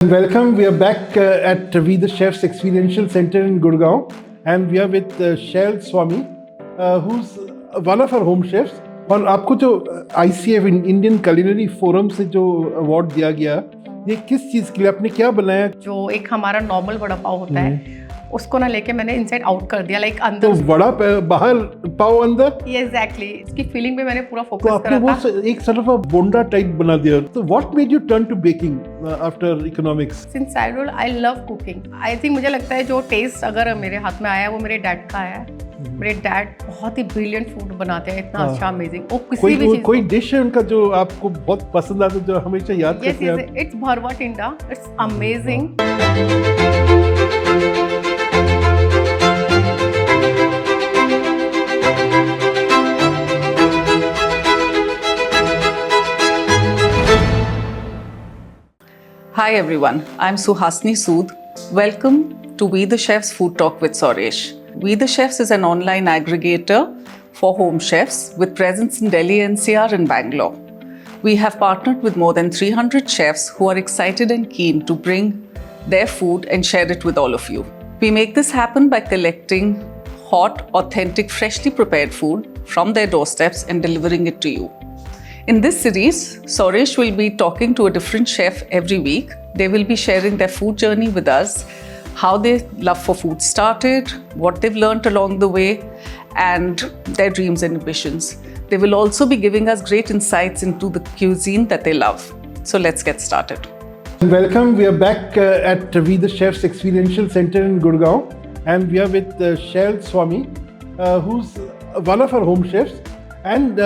Welcome. We are back at We the Chefs Experiential Center in Gurgaon, and we are with Shail Swami, who's one of our home chefs. और आपको जो ICF Indian culinary forum से जो award दिया गया, ये किस चीज़ के लिए आपने क्या बनाया? जो एक हमारा नॉर्मल वड़ा पाव होता है उसको ना लेके मैंने इनसाइड आउट कर दिया, लाइक अंदर तो वड़ा बाहर पाव अंदर। एग्जैक्टली इसकी फीलिंग पे मैंने पूरा तो फोकस आपने करा वो था। एक सort of बोंडा टाइप बना दिया। तो what made you turn to baking after economics? Since childhood I love cooking. I think मुझे लगता है जो टेस्ट अगर मेरे हाथ में आया है वो मेरे डैड का आया है। मेरे डैड बहुत ही ब्रिलियंट फूड बनाते हैं, इतना अच्छा अमेजिंग। वो किसी भी चीज कोई डिश है उनका जो आपको बहुत पसंद आता है, जो हमेशा याद करते हैं? इट्स भरवा टिंडा, it's amazing. Hi everyone, I'm Suhasini Sood. Welcome to We the Chefs Food Talk with Suresh. We the Chefs is an online aggregator for home chefs with presence in Delhi NCR and Bangalore. We have partnered with more than 300 chefs who are excited and keen to bring their food and share it with all of you. We make this happen by collecting hot, authentic, freshly prepared food from their doorsteps and delivering it to you. In this series, Suresh will be talking to a different chef every week. They will be sharing their food journey with us, how their love for food started, what they've learned along the way, and their dreams and ambitions. They will also be giving us great insights into the cuisine that they love. So let's get started. Welcome. We are back at We the Chefs Experiential Center in Gurgaon, and we are with Shail Swami, who's one of our home chefs. And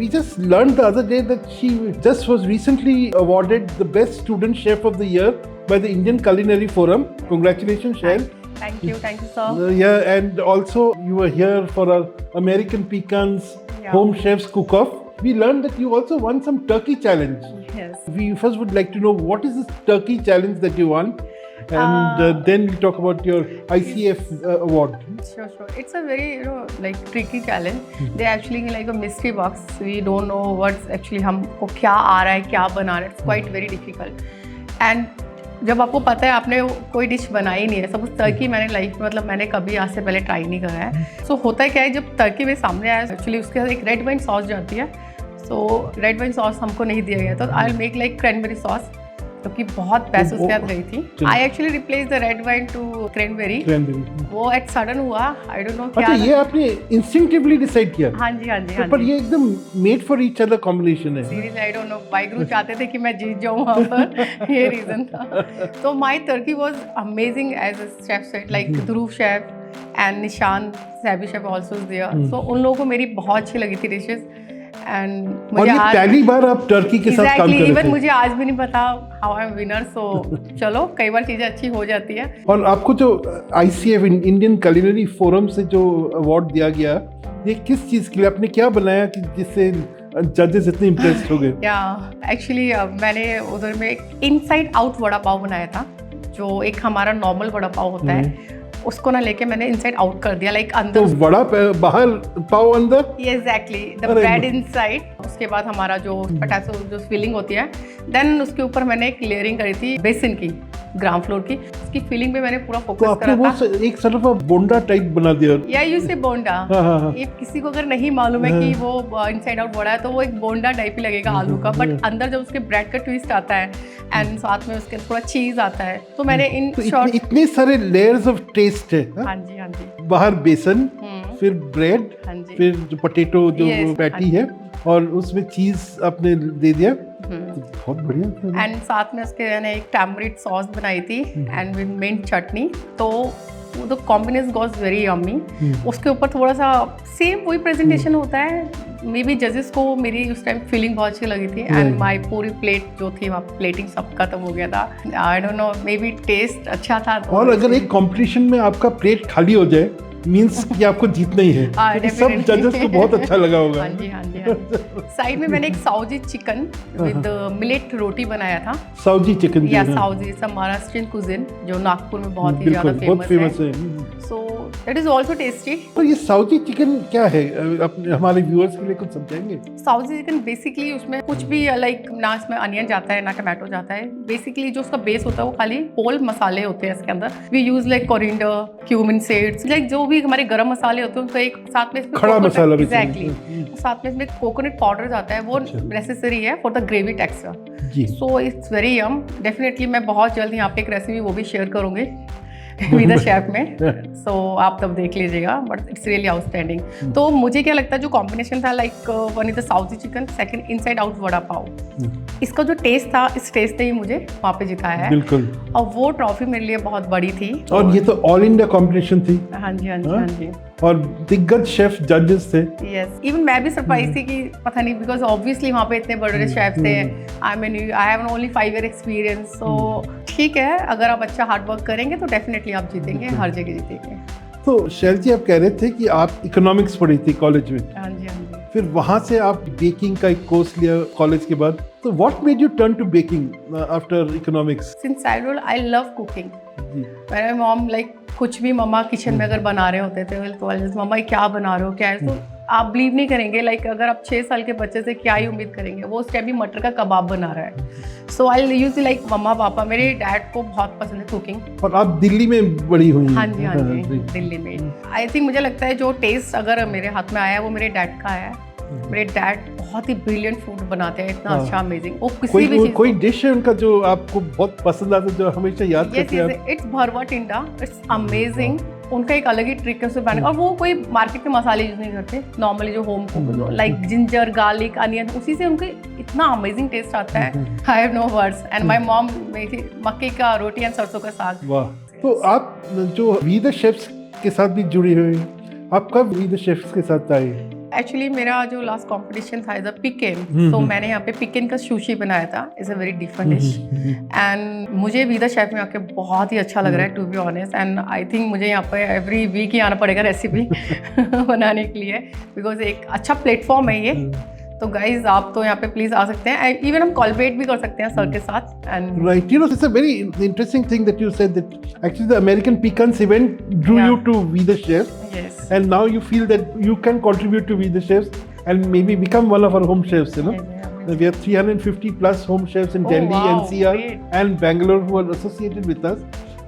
we just learned the other day that she just was recently awarded the Best Student Chef of the Year by the Indian Culinary Forum. Congratulations, Shail. Thank you, sir. Yeah, and also you were here for our American Pecans Home Chefs Cook-Off. We learned that you also won some Turkey Challenge. Yes. We first would like to know what is this Turkey Challenge that you won, and then we'll talk about your ICF award. Sure. It's a very tricky challenge. They actually like a mystery box. We don't know what's actually हमको क्या आ रहा है, क्या बना रहा है. It's quite very difficult. And जब आपको पता है आपने कोई डिश बनाई नहीं है, सब उस टर्की मैंने लाइफ में मैंने कभी आज से पहले ट्राई नहीं करा है. सो होता है क्या है, जब टर्की में सामने आया एक्चुअली उसके साथ एक रेड वाइन सॉस जाती है. सो रेड वाइन सॉस हमको नहीं दिया गया, तो I will make like cranberry sauce, क्योंकि बहुत पैसे उसके साथ गई थी. I actually replace the red wine to cranberry. वो एट सडन हुआ, आई डोंट नो क्या. अच्छा, ये आपने इंस्टिंक्टिवली डिसाइड किया? हाँ जी. पर ये एकदम made for each other combination है. Seriously I don't know, Waheguru चाहते थे कि मैं जीत जाऊं वहाँ पर. ये रीजन था. तो my turkey was amazing as a chef set, like Dhruv chef and Nishan Saby chef also there. So उन लोगों को मेरी बहुत अच्छी लगी थी डिशेस. एंड मुझे आज पहली बार आप टर्की के साथ काम कर रहे थे. इवन मुझे आज भी नहीं पता हाउ आई एम विनर. सो चलो, कई बार चीजें अच्छी हो जाती है. और आपको जो ICF इंडियन culinary फोरम से जो अवार्ड दिया गया, ये किस चीज़ के लिए आपने क्या बनाया कि जिससे जजेस इतने इम्प्रेस्ड हो गए? या एक्चुअली मैंने उधर में एक इनसाइड आउट वड़ा पाव बनाया था, जो एक हमारा नॉर्मल वड़ा पाव होता है उसको ना लेके मैंने इनसाइड आउट कर दिया, लाइक अंदर. तो वड़ा बाहर पाव अंदर. Exactly the bread inside. उसके बाद हमारा जो पटाटो जो फिलिंग होती है, देन उसके ऊपर मैंने एक लेयरिंग करी थी बेसन की, ग्राम फ्लोर की. उसकी फिलिंग पे मैंने पूरा फोकस करा था. तो एक सort of बोंडा टाइप बना दिया. या यू से बोंडा. ये किसी को अगर नहीं मालूम है कि वो इनसाइड आउट वड़ा है, तो वो एक बोंडा टाइप ही लगेगा आलू का, बट अंदर जब उसके ब्रेड का ट्विस्ट आता है एंड साथ में उसके पूरा चीज आता है, तो मैंने इन शॉर्ट इतने सारे लेयर्स ऑफ टेस्ट है. हाँ जी. बाहर बेसन, फिर ब्रेड, फिर जो पोटैटो जो पैटी है, और उसमें चीज आपने दे दिया. बहुत बढ़िया. एंड साथ में उसके मैंने एक टैमरिंड सॉस बनाई थी एंड विद मिंट चटनी. तो the combination goes very yummy. उसके ऊपर थोड़ा सा सेम वही प्रेजेंटेशन होता है. मे बी जजेस को मेरी उस टाइम फीलिंग बहुत अच्छी लगी थी, एंड माई पूरी प्लेट जो थी वहाँ प्लेटिंग सब खत्म हो गया था. I don't know, maybe taste अच्छा था. और अगर एक कॉम्पिटिशन में आपका प्लेट खाली हो जाए, मीन्स कि आपको जीतना ही है. सब जजेस को बहुत अच्छा लगा होगा. हाँ जी. साइड में मैंने एक साउजी चिकन विद मिलेट रोटी बनाया था. साउजी चिकन? या साउजी, सब महाराष्ट्रियन कुजिन जो नागपुर में बहुत ही ज्यादा फेमस है. So that is also tasty. तो ये साउथी चिकन क्या है, अपने हमारे व्यूअर्स के लिए कुछ समझाएंगे? साउथी चिकन बेसिकली उसमें कुछ भी लाइक ना इसमें अनियन जाता है ना टमाटो जाता है। बेसिकली जो उसका बेस होता है वो खाली होल मसाले होते हैं इसके अंदर। We use like coriander, cumin seeds, like जो भी हमारे गरम मसाले होते हैं उनका एक साथ में इसमें खड़ा मसाला भी एग्जैक्टली साथ में इसमें कोकोनट पाउडर जाता है, वो नेसेसरी है for the gravy texture. So it's very Yama. Definitely मैं बहुत जल्द यहाँ पे एक रेसिपी वो भी शेयर करूँगी विद द शेफ में, सो आप तब देख लीजिएगा, बट इट्स रियली आउटस्टैंडिंग। तो मुझे क्या लगता है जो कॉम्बिनेशन था like one is the southie chicken, second inside out vada pav, इसका जो टेस्ट था इस टेस्ट ने ही मुझे वहाँ पे जिताया है। बिल्कुल। और वो ट्रॉफी मेरे लिए बहुत बड़ी थी। और ये तो ऑल इंडिया कॉम्पिटिशन थी। हाँ जी हाँ जी हाँ जी। और दिग्गज शेफ जजेस थे। यस, इवन मैं भी सरप्राइज थी कि पता नहीं, बिकॉज ऑब्वियसली वहाँ पे इतने बड़े शेफ थे। I have only 5 year experience, so ठीक है, अगर आप अच्छा हार्ड वर्क करेंगे तो डेफिनेटली आप जीतेंगे, हर जगह जीतेंगे। तो शैल जी, आप कह रहे थे कि आप इकोनॉमिक्स पढ़ी थी कॉलेज में। हाँ जी हाँ जी। फिर वहाँ से आप बेकिंग का एक कोर्स लिया कॉलेज के बाद। तो what made you turn to baking after economics? Since childhood I love cooking. मेरे मॉम लाइक कुछ भी मम्मा किचन में अगर बना रहे होते थे तो मम्मा क्या बना रहे हो, क्या है, तो आप बिलीव नहीं करेंगे, लाइक अगर आप 6 साल के बच्चे से क्या ही उम्मीद करेंगे, वो उस टाइम भी मटर का कबाब बना रहा है। सो आई यूज लाइक मम्मा पापा, मेरे डैड को बहुत पसंद है कुकिंग। और आप दिल्ली में बड़ी हुई हैं? हाँ जी हाँ जी, दिल्ली में। आई थिंक मुझे लगता है जो टेस्ट अगर मेरे हाथ में आया है वो मेरे डैड का आया है। मेरे डैड बहुत ही ब्रिलियंट फूड बनाते हैं, इतना अच्छा अमेजिंग। वो किसी भी चीज कोई डिश है उनका जो आपको बहुत पसंद आता है, जो हमेशा याद करते हैं आप? इट्स भरवा टिंडा, इट्स अमेजिंग। उनका एक अलग ही ट्रिक है उसे बनाने, और वो कोई मार्केट के मसाले यूज नहीं करते, नॉर्मली जो home cook like ginger, garlic, onion, उसी से उनके इतना अमेजिंग टेस्ट आता है। I have no words. And my mom मक्के का रोटी एंड सरसों का साग। वाह। तो आप जो वी द शेफ्स के साथ भी जुड़ी हुई हैं, आप कब वी द शेफ्स के साथ आए? एक्चुअली मेरा जो लास्ट कंपटीशन था इज अ पिकन, तो मैंने यहाँ पे पिकन का सुशी बनाया था। It's a very different dish and मुझे वी द शेफ में आके बहुत ही अच्छा लग रहा है, to be honest. And I think मुझे यहाँ पे एवरी वीक ही आना पड़ेगा रेसिपी बनाने के लिए, बिकॉज एक अच्छा प्लेटफॉर्म है ये। तो गाइज आप तो यहाँ पे प्लीज आ सकते हैं, इवन हम कोलैबोरेट भी कर सकते हैं सर के साथ। And right, you know it's a very interesting thing that you said that actually the American pecans event drew you to We the Chefs. Yes. And now you feel that you can contribute to We the Chefs and maybe become one of our home chefs, you know. We have 350 plus home chefs in Delhi, wow, NCR great. and Bangalore who are associated with us,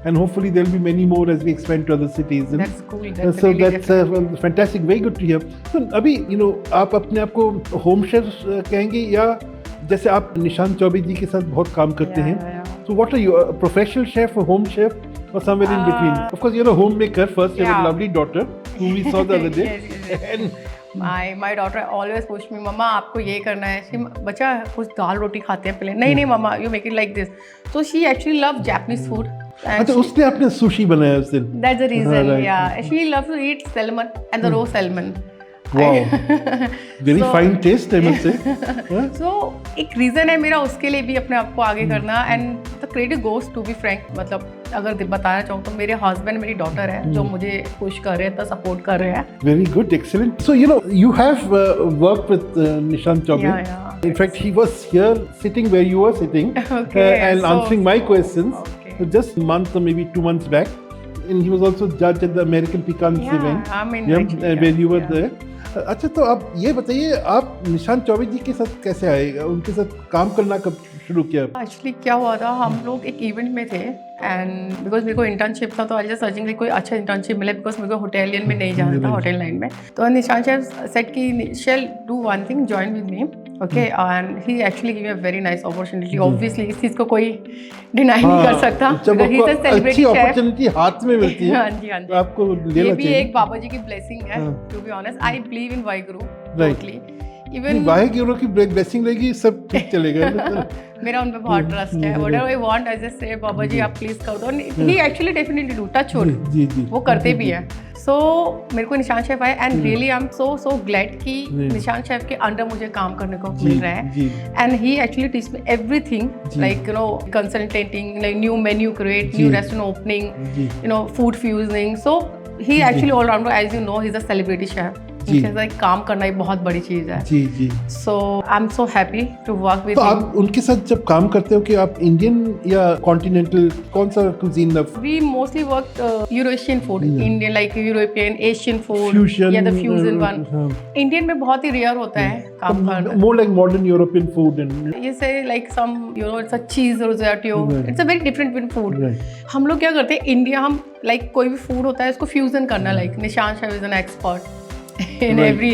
and hopefully there will be many more as we expand to other cities. That's cool. That's So really that's fantastic, very good to hear. So अभी you know आप अपने आप को home chefs कहेंगे, या जैसे आप निशांत चौबे जी के साथ बहुत काम करते हैं, so what are you, a professional chef, a home chef, or somewhere in between? Of course you're a homemaker first. You have a lovely daughter who we saw the other day. Yes. And my daughter always push me, मम्मा आपको ये करना है, बच्चा कुछ दाल रोटी खाते हैं पहले, नहीं मम्मा you make it like this. So she actually loves Japanese food. अच्छा, उसने आपने सुशी बनाया उस दिन? That's the reason, yeah. She loves to eat salmon and the raw salmon. Wow, very fine taste, I must say. So एक reason है मेरा उसके लिए भी अपने आप को आगे करना, and the credit goes to be frank, मतलब अगर बताना चाहूँ तो मेरे हस्बैंड, मेरी डॉटर है जो मुझे पुश कर रहे हैं, सपोर्ट कर रहे हैं। Very good, excellent. So you know you have worked with Nishant Chaubey. Yeah. In fact, he was here sitting where you were sitting, Okay, and so- answering my questions. Okay. Just a month or maybe 2 months back, and he was also judge at the American Pecans Yeah, event. I mean, actually, where you were yeah. there. अच्छा, तो आप ये बताइए, आप निशांत चौबे जी के साथ कैसे आए, उनके साथ काम करना कब शुरू किया? एक्चुअली क्या हुआ था, हम लोग एक इवेंट में थे, एंड बिकॉज मेरे को इंटर्नशिप था तो आई जस्ट सर्चिंग कोई अच्छा इंटर्नशिप मिले, बिकॉज मेरे को होटेलियन में नहीं जाना था, होटल लाइन में। तो निशांत शेफ सेड कि shell do one thing, join with me, okay, and he actually give me a very nice opportunity. Obviously इस चीज़ को कोई डिनाई नहीं कर सकता, जब because he is a आपको celebrity अच्छी chef. अपॉर्चुनिटी हाथ में मिलती है, हाँ जी हाँ जी, तो आपको लेना ये भी चाहिए। एक बाबा जी की ब्लेसिंग है, to be honest. I believe in Waheguru totally. Even Waheguru की ब्लेसिंग रहेगी, सब ठीक चलेगा। मेरा उन पे बहुत ट्रस्ट है। Whatever I want I just say Baba ji आप प्लीज कर दो, he actually definitely do, touch wood, जी जी, वो करते भी हैं। सो मेरे को निशांत शेफ आए, and really I am so glad कि निशांत शेफ के अंडर मुझे काम करने को मिल रहा है, and he actually teach me everything, like you know consulting, like new menu create, new restaurant opening, you know food fusioning. So he actually all rounder, as you know, he's a celebrity chef. जी। Like काम करना एक बहुत बड़ी चीज़ है. जी जी। So I am so happy to work with तो आप उनके साथ जब काम करते हो कि आप इंडियन या कॉन्टिनेंटल कौन सा cuisine We mostly worked Eurasian food, Indian like European, Asian food, Fusion, yeah, the fusion one. हाँ. Indian में बहुत ही rare होता है काम करना. more like modern European food and You say like some, you know, it's a cheese risotto. Right. It's a very different with food. Right. हम लोग क्या करते हैं इंडिया, हम like कोई भी food होता है उसको fusion करना, like निशान chef is an expert in Right. every.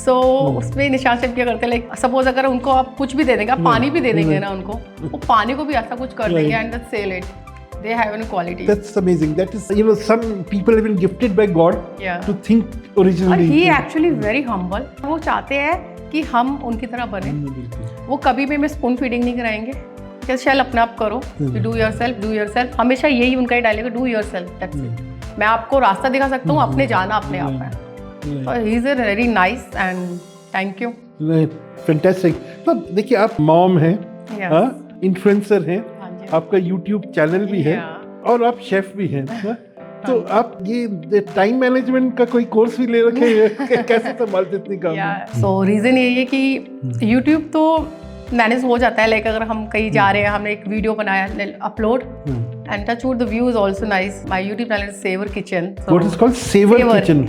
So उसमें निशान शेफ क्या करते हैं, like suppose अगर उनको आप कुछ भी दे देंगे, आप पानी भी दे देंगे ना उनको, वो पानी को भी ऐसा कुछ कर देंगे Right. and just sell it. They have an quality. that's amazing. That is, you know, some people have been gifted by God Yeah. to think और originally. he actually very humble. वो चाहते हैं कि हम उनकी तरह बने. वो कभी भी हमें स्पून फीडिंग नहीं कराएंगे. जस्ट शेल अपने आप करो. Do yourself. हमेशा यही उनका ही डायलॉग है, डू योरसेल्फ. That's it. मैं आपको रास्ता दिखा सकता हूँ, अपने जाना अपने आप है. So he is a very nice and thank you. Fantastic. तो देखिए आप मॉम हैं, Yes. हाँ, इन्फ्लुएंसर हैं, हाँ जी. आपका यूट्यूब चैनल भी है Yeah. और आप शेफ भी हैं, हाँ? तो आप ये टाइम मैनेजमेंट का कोई कोर्स भी ले रखे हैं? कैसे संभालते इतनी काम? Yeah. So reason यही है कि YouTube तो मैनेज हो जाता है. लाइक अगर हम कहीं जा रहे हैं, हमने एक वीडियो बनाया, upload, and touch wood the view is also nice. My YouTube channel is Savor Kitchen. What is called Savor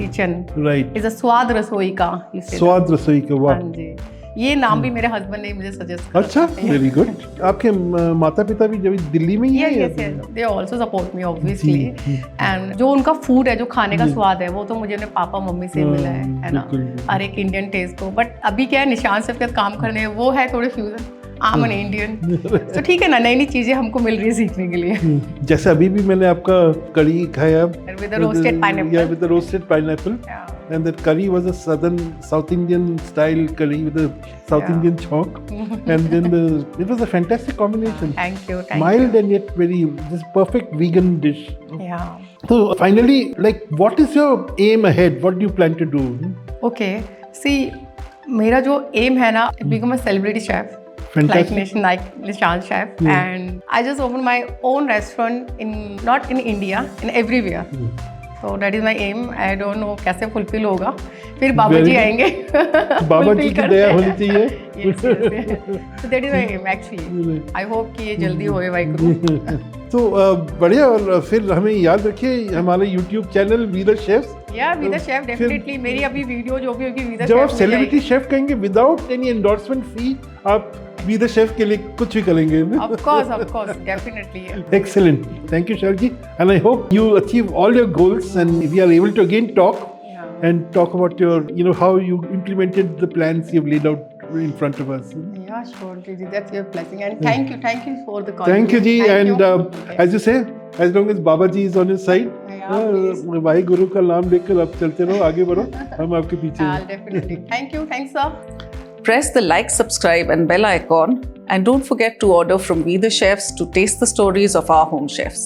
Kitchen? Right. Is a स्वाद रसोई का. You say स्वाद रसोई का. that. वाह. हाँ जी. ये नाम भी मेरे हस्बैंड ने मुझे सजेस्ट करा. अच्छा, वेरी गुड. आपके माता पिता भी जब दिल्ली में ही Yes, हैं? yes, yes. They also support me obviously. And जो उनका फूड है, जो खाने का स्वाद है, वो तो मुझे अपने पापा मम्मी से मिला है ना. बिल्कुल. हर एक इंडियन टेस्ट को. बट अभी क्या है, निशान से काम करने हैं, वो है थोड़े fusion. I am an Indian. तो ठीक है ना, नई नई चीजें हमको मिल रही है सीखने के लिए. जैसे अभी भी मैंने आपका कड़ी खाया With the roasted pineapple. Yeah, with the roasted pineapple. Yeah. And that curry was a South Indian style curry with a South Yeah. Indian chalk. And then it was a fantastic combination. Thank you. Thank Mild and yet very this perfect vegan dish. you. Yeah. So finally, like, what is your aim ahead? What do you plan to do? Okay. See, मेरा जो M है ना, become a celebrity chef. Fantastic. Like Nishan Chef. And I just opened my own restaurant not in India, in everywhere. So that is my aim. I don't know कैसे fulfill होगा. फिर बाबा Very जी good. आएंगे. बाबा जी की दया होनी चाहिए. Yes, yes, yes. So that is my aim actually. I hope कि ये जल्दी होए वाहिगुरु. तो बढ़िया. और फिर हमें याद रखिए हमारे YouTube channel we the chefs. Yeah, be the chef definitely. मेरी अभी वीडियो जो भी होगी be the जब आप chef सेलिब्रिटी शेफ कहेंगे विदाउट एनी एंडोर्समेंट फी, आप वी द शेफ के लिए कुछ भी करेंगे. Of course, definitely. Excellent. Thank you, Sharji. And I hope you achieve all your goals and we are able to again talk and talk about your, you know, how you implemented the plans you've laid out in front of us. Yeah, sure, Ji. That's your blessing. And thank you for the call. Thank you, Ji. Thank And you. as you say, as long as Baba Ji is on his side, please. भाई गुरु का नाम लेकर आप चलते रहो, आगे बढ़ो, हम आपके पीछे हैं. Definitely. Thank you. Thanks, sir. Press the like, subscribe, and bell icon, and don't forget to order from We the Chefs to taste the stories of our home chefs.